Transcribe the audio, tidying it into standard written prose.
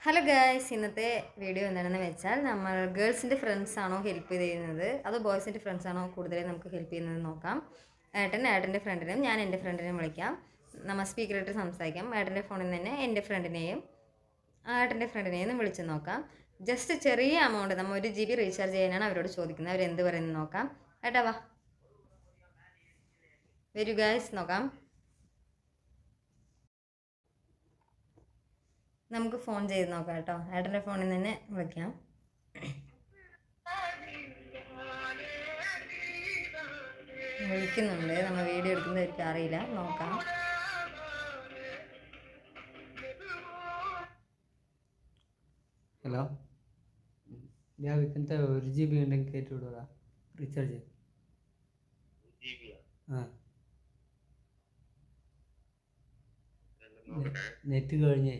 Hello guys, ഇന്നത്തെ video എന്താണെന്ന് വെച്ചാൽ നമ്മൾ ഗേൾസിൻ്റെ ഫ്രണ്ട്സ് ആണോ ഹെൽപ്പ് ചെയ്യുന്നത് അതോ ബോയ്സിൻ്റെ ഫ്രണ്ട്സ് ആണോ കൂടുതലായി നമുക്ക് ഹെൽപ്പ് ചെയ്യുന്നത് നോക്കാം. ഏട്ടൻ്റെ ഫ്രണ്ടിനെയും ഞാൻ എൻ്റെ ഫ്രണ്ടിനെയും വിളിക്കാം. നമ്മൾ സ്പീക്കറിട്ട് സംസാരിക്കാം. ഏട്ടൻ്റെ ഫോണിൽ നിന്ന് തന്നെ എൻ്റെ ഫ്രണ്ടിനെയും ഏട്ടൻ്റെ ഫ്രണ്ടിനെയും വിളിച്ച് നോക്കാം. ജസ്റ്റ് ചെറിയ എമൗണ്ട്, നമ്മൾ 1 GB റീചാർജ് ചെയ്യാനാണ് അവരോട് ചോദിക്കുന്നത്. അവരെന്ത് പറയുന്നത് നോക്കാം. ഏട്ടാ വാ, വരൂ ഗായ്സ്, നോക്കാം. നമുക്ക് ഫോൺ ചെയ്ത് നോക്കാം കേട്ടോ. ഏട്ടൻ്റെ ഫോണിൽ നിന്ന് തന്നെ വിളിക്കാം. വിളിക്കുന്നുണ്ട്, നമ്മൾ വീഡിയോ എടുക്കുന്നതായിരിക്കും, അറിയില്ല, നോക്കാം. ഹലോ, ഞാൻ വിൽക്കുന്നത് 1 GB ഉണ്ടെങ്കിൽ കയറ്റി വിടുക റീചാർജ്. ആ, നെറ്റ് കഴിഞ്ഞ്